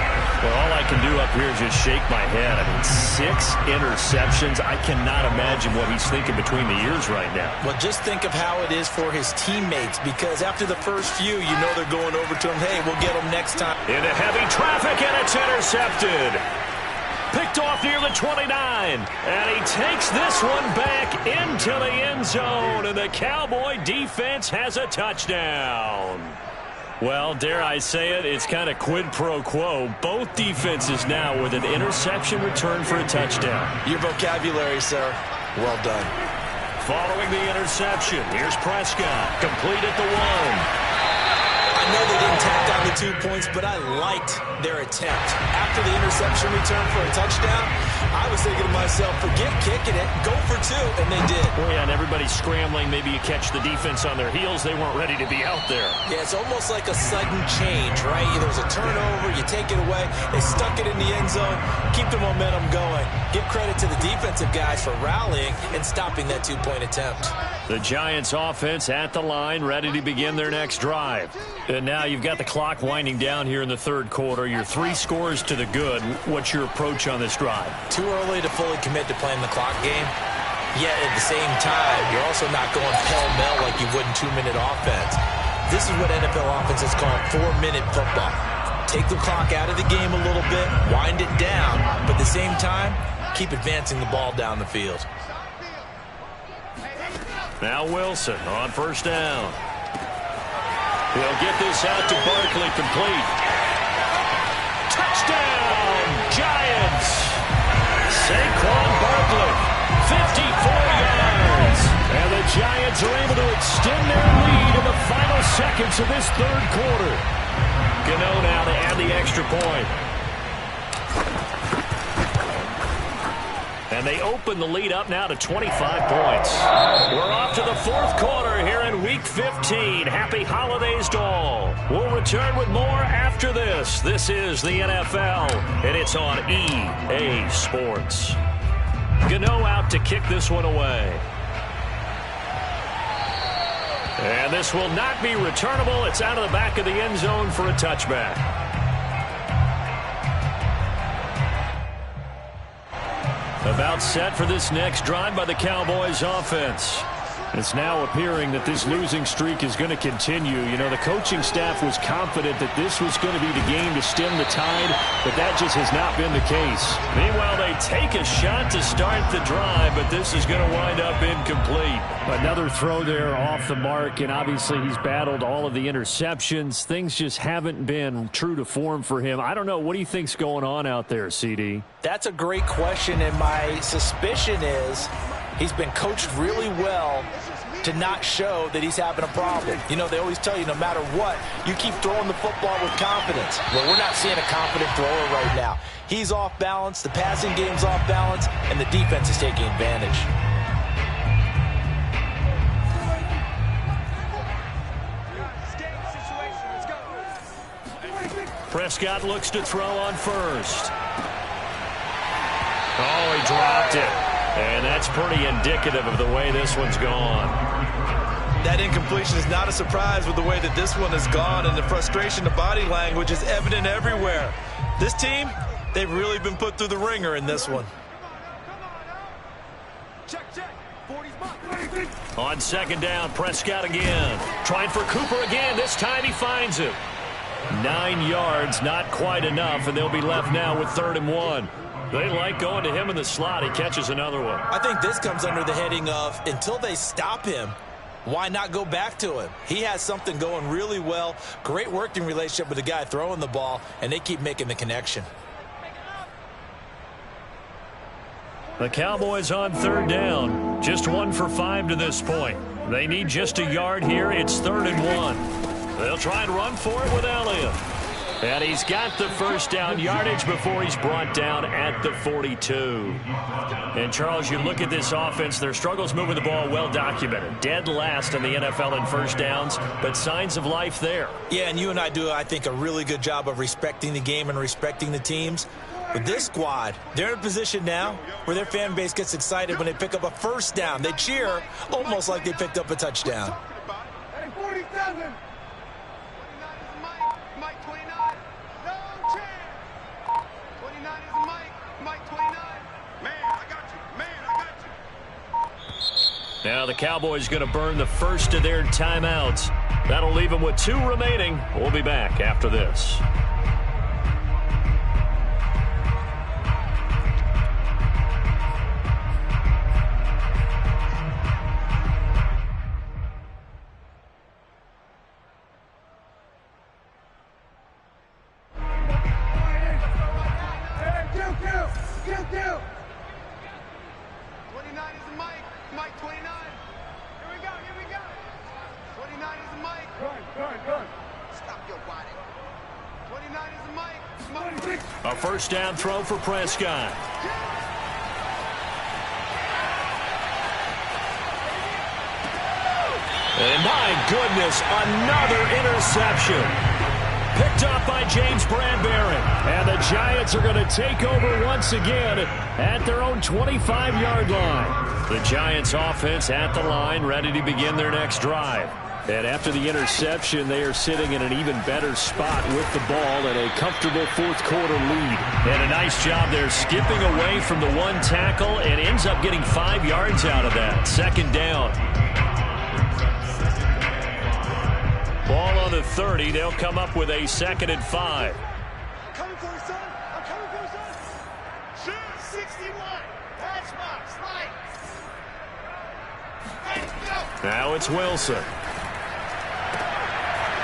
[SPEAKER 2] Well, all I can do up here is just shake my head. I mean, 6 interceptions. I cannot imagine what he's thinking between the ears right now.
[SPEAKER 3] Well, just think of how it is for his teammates, because after the first few, you know they're going over to him, hey, we'll get him next time.
[SPEAKER 2] Into heavy traffic, and it's intercepted. Picked off near the 29, and he takes this one back into the end zone, and the Cowboy defense has a touchdown. Well, dare I say it, it's kind of quid pro quo. Both defenses now with an interception return for a touchdown.
[SPEAKER 3] Your vocabulary, sir. Well done.
[SPEAKER 2] Following the interception, here's Prescott, complete at the 1.
[SPEAKER 3] I know they didn't tack on the 2 points, but I liked their attempt. After the interception return for a touchdown, I was thinking to myself, forget kicking it, go for 2, and they did.
[SPEAKER 2] Well, yeah, and everybody's scrambling. Maybe you catch the defense on their heels. They weren't ready to be out there.
[SPEAKER 3] Yeah, it's almost like a sudden change, right? There was a turnover, you take it away, they stuck it in the end zone, keep the momentum going. Give credit to the defensive guys for rallying and stopping that 2-point attempt.
[SPEAKER 2] The Giants offense at the line, ready to begin their next drive. And now you've got the clock winding down here in the third quarter. You're 3 scores to the good. What's your approach on this drive?
[SPEAKER 3] Too early to fully commit to playing the clock game. Yet at the same time, you're also not going pell-mell like you would in 2-minute offense. This is what NFL offenses call 4-minute football. Take the clock out of the game a little bit, wind it down, but at the same time, keep advancing the ball down the field.
[SPEAKER 2] Now Wilson on first down. He'll get this out to Barkley, complete. Touchdown, Giants! Saquon Barkley, 54 yards. And the Giants Giants are able to extend their lead in the final seconds of this third quarter. Gano now to add the extra point. And they open the lead up now to 25 points. We're off to the fourth quarter here in Week 15. Happy holidays to all. We'll return with more after this. This is the NFL, and it's on EA Sports. Gano out to kick this one away. And this will not be returnable. It's out of the back of the end zone for a touchback. About set for this next drive by the Cowboys offense. It's now appearing that this losing streak is going to continue. You know, the coaching staff was confident that this was going to be the game to stem the tide, but that just has not been the case.
[SPEAKER 4] Meanwhile, they take a shot to start the drive, but this is going to wind up incomplete.
[SPEAKER 2] Another throw there off the mark, and obviously he's battled all of the interceptions. Things just haven't been true to form for him. I don't know. What do you think's going on out there, CD?
[SPEAKER 3] That's a great question, and my suspicion is he's been coached really well to not show that he's having a problem. You know, they always tell you no matter what, you keep throwing the football with confidence. Well, we're not seeing a confident thrower right now. He's off balance, the passing game's off balance, and the defense is taking advantage.
[SPEAKER 2] Prescott looks to throw on first. Oh, he dropped it. And that's pretty indicative of the way this one's gone.
[SPEAKER 3] That incompletion is not a surprise with the way that this one has gone, and the frustration, the body language is evident everywhere. This team, they've really been put through the ringer in this one.
[SPEAKER 2] On second down, Prescott again. Trying for Cooper again. This time he finds him. 9 yards, not quite enough, and they'll be left now with 3rd and 1. They like going to him in the slot. He catches another one.
[SPEAKER 3] I think this comes under the heading of until they stop him, why not go back to him? He has something going really well. Great working relationship with the guy throwing the ball, and they keep making the connection.
[SPEAKER 2] The Cowboys on 3rd down. Just 1 for 5 to this point. They need just a yard here. It's 3rd and 1. They'll try and run for it with Elliott. And he's got the first down yardage before he's brought down at the 42. And, Charles, you look at this offense, their struggles moving the ball well documented. Dead last in the NFL in first downs, but signs of life there.
[SPEAKER 3] Yeah, and you and I do, I think, a really good job of respecting the game and respecting the teams. But this squad, they're in a position now where their fan base gets excited when they pick up a first down. They cheer almost like they picked up a touchdown.
[SPEAKER 1] Hey, 47.
[SPEAKER 2] Now the Cowboys going to burn the first of their timeouts. That'll leave them with 2 remaining. We'll be back after this. A first down throw for Prescott. And my goodness, another interception. Picked up by James Bradbury. And the Giants are going to take over once again at their own 25-yard line. The Giants offense at the line, ready to begin their next drive. And after the interception, they are sitting in an even better spot with the ball and a comfortable fourth quarter lead. And a nice job there skipping away from the one tackle and ends up getting 5 yards out of that. Second down. Ball on the 30. They'll come up with a 2nd and 5.
[SPEAKER 1] I'm coming for you, son. I'm coming for you, son. Shoot. 61. Pass box. Right. Hey, go.
[SPEAKER 2] Now it's Wilson.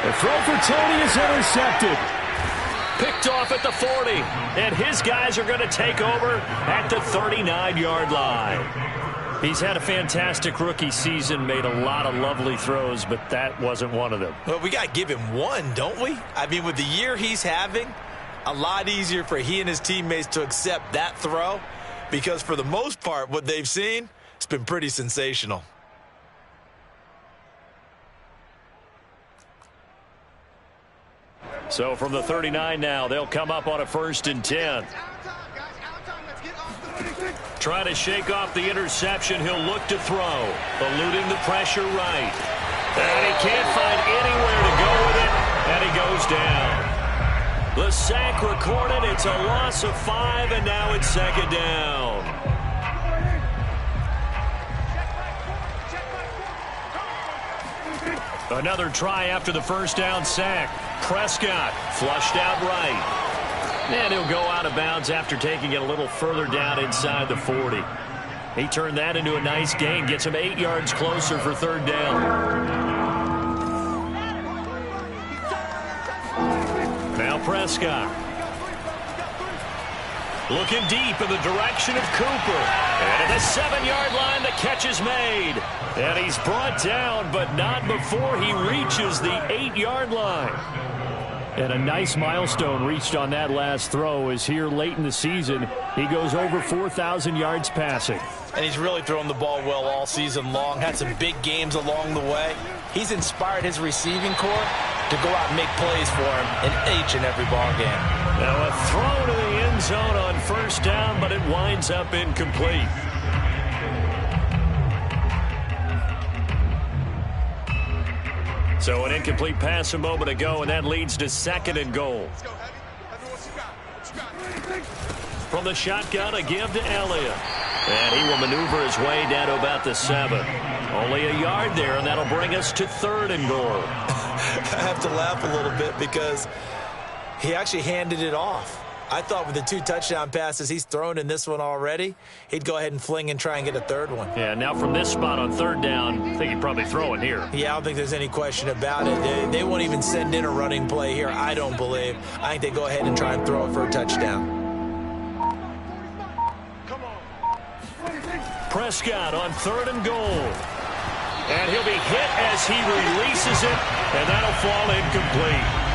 [SPEAKER 2] The throw for Tony is intercepted. Picked off at the 40. And his guys are going to take over at the 39-yard line. He's had a fantastic rookie season, made a lot of lovely throws, but that wasn't one of them.
[SPEAKER 3] Well, we got to give him one, don't we? I mean, with the year he's having, a lot easier for he and his teammates to accept that throw because for the most part, what they've seen, it's been pretty sensational.
[SPEAKER 2] So from the 39 now, they'll come up on a 1st and 10. Trying to shake off the interception. He'll look to throw. Eluding the pressure right. And he can't find anywhere to go with it. And he goes down. The sack recorded. It's a loss of 5, and now it's 2nd down. Another try after the 1st down sack. Prescott flushed out right. And he'll go out of bounds after taking it a little further down inside the 40. He turned that into a nice gain. Gets him 8 yards closer for 3rd down. Now Prescott. Looking deep in the direction of Cooper. And at the 7-yard line, the catch is made. And he's brought down, but not before he reaches the 8-yard line. And a nice milestone reached on that last throw is here late in the season. He goes over 4,000 yards passing.
[SPEAKER 3] And he's really thrown the ball well all season long. Had some big games along the way. He's inspired his receiving corps to go out and make plays for him in each and every ball game.
[SPEAKER 2] Now a throw to the end zone on 1st down, but it winds up incomplete. So an incomplete pass a moment ago, and that leads to 2nd and goal. From the shotgun, a give to Elliott. And he will maneuver his way down to about the 7. Only a yard there, and that'll bring us to 3rd and goal.
[SPEAKER 3] I have to laugh a little bit because he actually handed it off. I thought with the 2 touchdown passes he's thrown in this one already, he'd go ahead and fling and try and get a 3rd one.
[SPEAKER 2] Yeah, now from this spot on 3rd down, I think he'd probably throw it here.
[SPEAKER 3] Yeah, I don't think there's any question about it. They won't even send in a running play here, I don't believe. I think they go ahead and try and throw it for a touchdown.
[SPEAKER 2] Prescott on 3rd and goal. And he'll be hit as he releases it, and that'll fall incomplete.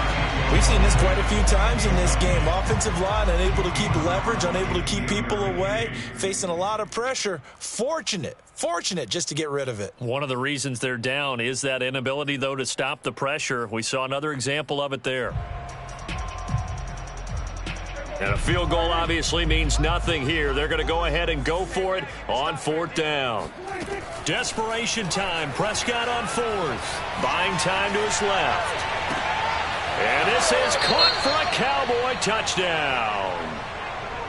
[SPEAKER 3] We've seen this quite a few times in this game. Offensive line unable to keep leverage, unable to keep people away, facing a lot of pressure. Fortunate just to get rid of it.
[SPEAKER 2] One of the reasons they're down is that inability, though, to stop the pressure. We saw another example of it there. And a field goal obviously means nothing here. They're going to go ahead and go for it on 4th down. Desperation time. Prescott on 4th. Buying time to his left. And this is caught for a Cowboy touchdown.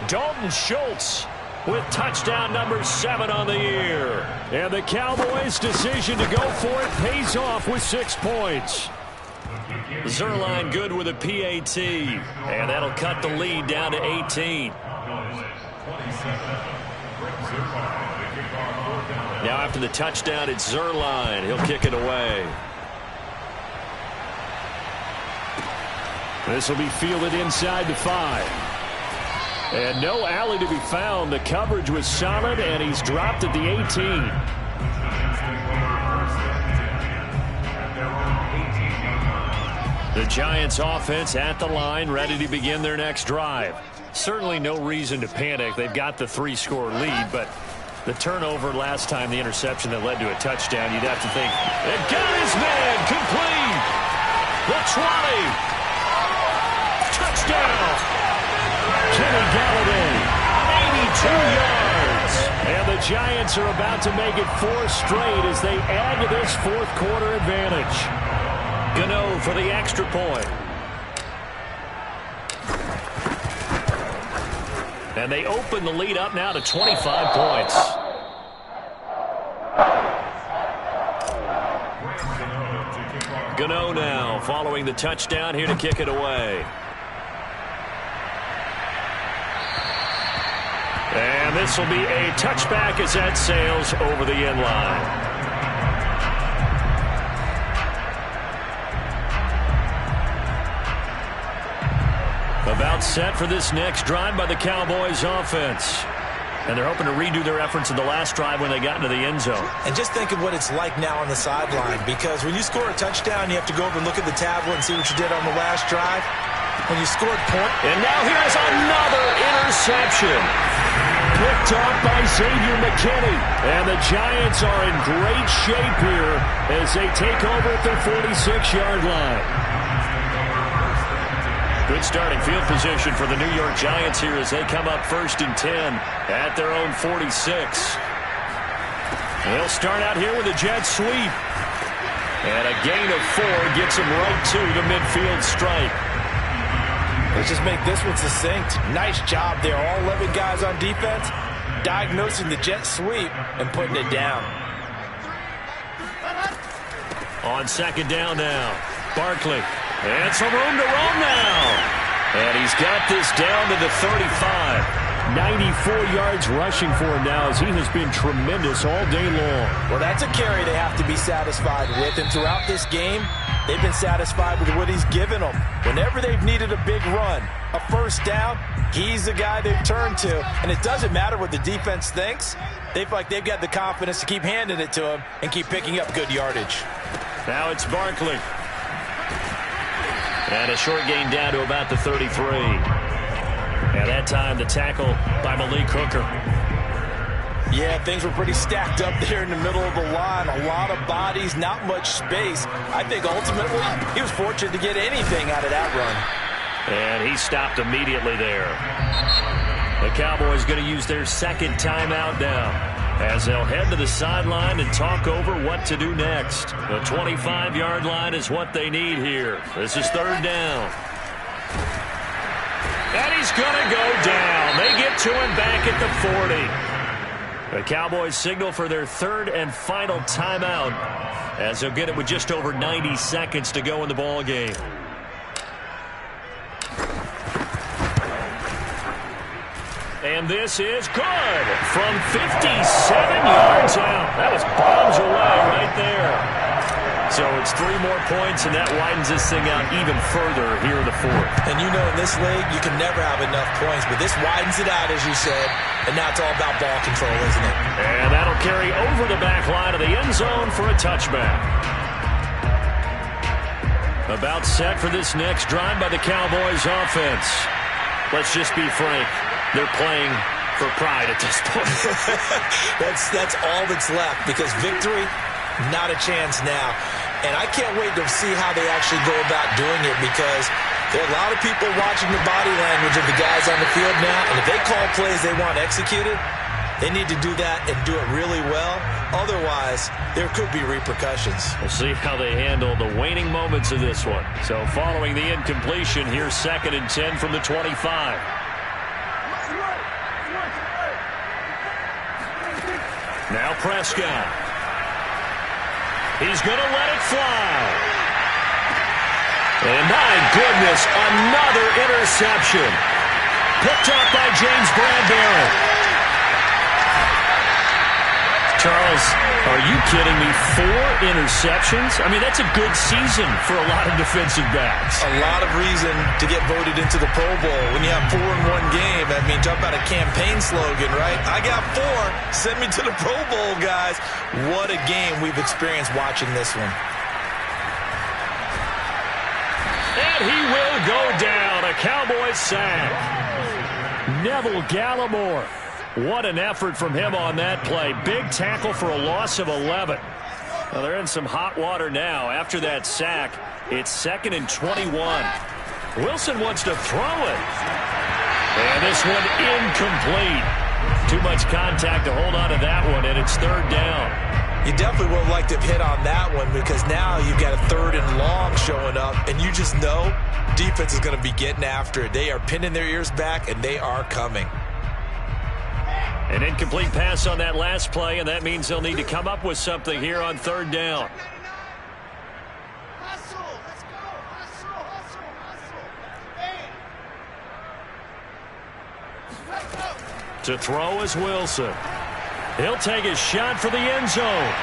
[SPEAKER 2] Dalton Schultz with touchdown number 7 on the year. And the Cowboys' decision to go for it pays off with 6 points. Zerline good with a PAT. And that'll cut the lead down to 18. Now after the touchdown, it's Zerline. He'll kick it away.
[SPEAKER 4] This will be fielded inside the 5. And no alley to be found. The coverage was solid, and he's dropped at the 18.
[SPEAKER 2] The Giants offense at the line, ready to begin their next drive. Certainly no reason to panic. They've got the 3-score lead, but the turnover last time, the interception that led to a touchdown, you'd have to think, it got his man, complete. The 20. Touchdown! Kenny Galladay, 82 yards. And the Giants are about to make it 4 straight as they add to this 4th quarter advantage. Gano for the extra point. And they open the lead up now to 25 points. Gano now following the touchdown here to kick it away. And this will be a touchback as that sails over the end line. About set for this next drive by the Cowboys offense. And they're hoping to redo their efforts in the last drive when they got into the end zone.
[SPEAKER 3] And just think of what it's like now on the sideline, because when you score a touchdown, you have to go over and look at the tablet and see what you did on the last drive. When you scored point.
[SPEAKER 2] And now here's another interception. Picked off by Xavier McKinney. And the Giants are in great shape here as they take over at their 46-yard line. Good starting field position for the New York Giants here as they come up 1st and 10 at their own 46. They'll start out here with a jet sweep. And a gain of 4 gets them right to the midfield stripe.
[SPEAKER 3] Let's just make this one succinct. Nice job there. All 11 guys on defense diagnosing the jet sweep and putting it down.
[SPEAKER 2] On 2nd down now, Barkley. And some room to roam now. And he's got this down to the 35. 94 yards rushing for him now as he has been tremendous all day long.
[SPEAKER 3] Well, that's a carry they have to be satisfied with. And throughout this game, they've been satisfied with what he's given them. Whenever they've needed a big run, a first down, he's the guy they've turned to. And it doesn't matter what the defense thinks. They feel like they've got the confidence to keep handing it to him and keep picking up good yardage.
[SPEAKER 2] Now it's Barkley. And a short gain down to about the 33. And that time the tackle by Malik Hooker.
[SPEAKER 3] Yeah, things were pretty stacked up there in the middle of the line. A lot of bodies, not much space. I think ultimately he was fortunate to get anything out of that run.
[SPEAKER 2] And he stopped immediately there. The Cowboys going to use their 2nd timeout now as they'll head to the sideline and talk over what to do next. The 25-yard line is what they need here. This is 3rd down. And he's going to go down. They get to him back at the 40. The Cowboys signal for their 3rd and final timeout as they'll get it with just over 90 seconds to go in the ball game. And this is good from 57 yards out. That was bombs away right there. So it's 3 more points, and that widens this thing out even further here in the 4th.
[SPEAKER 3] And you know in this league, you can never have enough points, but this widens it out, as you said, and now it's all about ball control, isn't it?
[SPEAKER 2] And that'll carry over the back line of the end zone for a touchback. About set for this next drive by the Cowboys offense. Let's just be frank. They're playing for pride at this point.
[SPEAKER 3] That's all that's left, because victory, not a chance now. And I can't wait to see how they actually go about doing it, because there are a lot of people watching the body language of the guys on the field now, and if they call plays they want executed, they need to do that and do it really well. Otherwise, there could be repercussions.
[SPEAKER 2] We'll see how they handle the waning moments of this one. So following the incompletion, here's 2nd and 10 from the 25. Now Prescott. He's going to let it fly. And my goodness, another interception. Picked up by James Bradbury. Charles, are you kidding me? 4 interceptions? I mean, that's a good season for a lot of defensive backs.
[SPEAKER 3] A lot of reason to get voted into the Pro Bowl. When you have 4 in one game, I mean, talk about a campaign slogan, right? I got 4. Send me to the Pro Bowl, guys. What a game we've experienced watching this one.
[SPEAKER 2] And he will go down. A Cowboys sack. Neville Gallimore. What an effort from him on that play. Big tackle for a loss of 11. Well, they're in some hot water now. After that sack, it's 2nd and 21. Wilson wants to throw it. And this one incomplete. Too much contact to hold on to that one, and it's 3rd down.
[SPEAKER 3] You definitely would have liked to have hit on that one, because now you've got a 3rd and long showing up, and you just know defense is going to be getting after it. They are pinning their ears back, and they are coming.
[SPEAKER 2] An incomplete pass on that last play, and that means they'll need to come up with something here on 3rd down.
[SPEAKER 1] Hustle, let's go. Hustle. Hey.
[SPEAKER 2] To throw is Wilson. He'll take his shot for the end zone.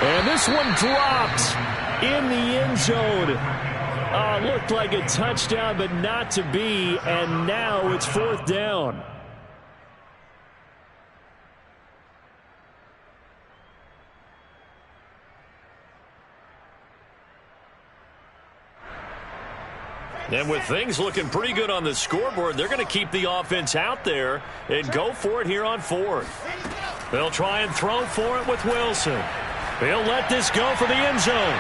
[SPEAKER 2] And this one dropped in the end zone. Looked like a touchdown, but not to be. And now it's 4th down. And with things looking pretty good on the scoreboard, they're going to keep the offense out there and go for it here on 4th. They'll try and throw for it with Wilson. He'll let this go for the end zone.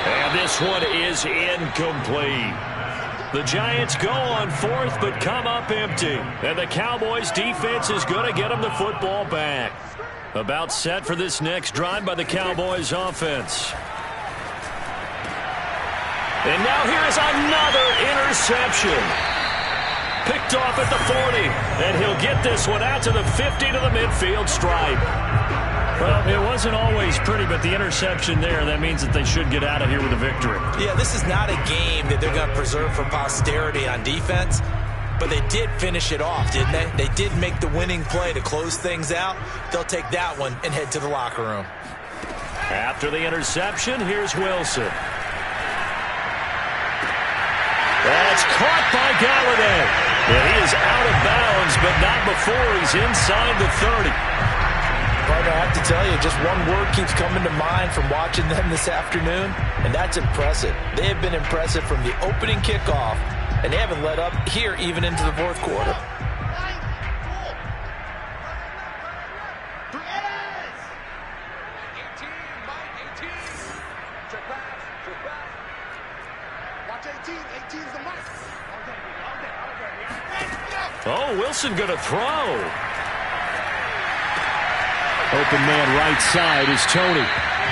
[SPEAKER 2] And this one is incomplete. The Giants go on 4th but come up empty. And the Cowboys defense is going to get them the football back. About set for this next drive by the Cowboys offense. And now here is another interception. Picked off at the 40. And he'll get this one out to the 50 to the midfield stripe.
[SPEAKER 4] Well, it wasn't always pretty, but the interception there, that means that they should get out of here with a victory.
[SPEAKER 3] Yeah, this is not a game that they're going to preserve for posterity on defense, but they did finish it off, didn't they? They did make the winning play to close things out. They'll take that one and head to the locker room.
[SPEAKER 2] After the interception, here's Wilson. That's caught by Galladay. And he is out of bounds, but not before he's inside the 30.
[SPEAKER 3] Partner, I have to tell you, just one word keeps coming to mind from watching them this afternoon, and that's impressive. They have been impressive from the opening kickoff, and they haven't let up here even into the 4th quarter.
[SPEAKER 2] Oh, Wilson going to throw.
[SPEAKER 4] Open man right side is Tony.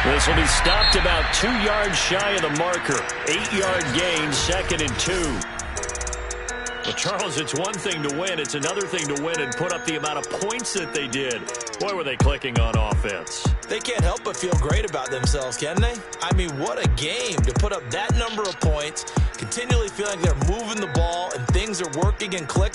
[SPEAKER 2] This will be stopped about 2 yards shy of the marker. 8-yard gain, 2nd and 2. Well, Charles, it's one thing to win. It's another thing to win and put up the amount of points that they did. Boy, were they clicking on offense.
[SPEAKER 3] They can't help but feel great about themselves, can they? I mean, what a game to put up that number of points, continually feeling like they're moving the ball and things are working and clicking.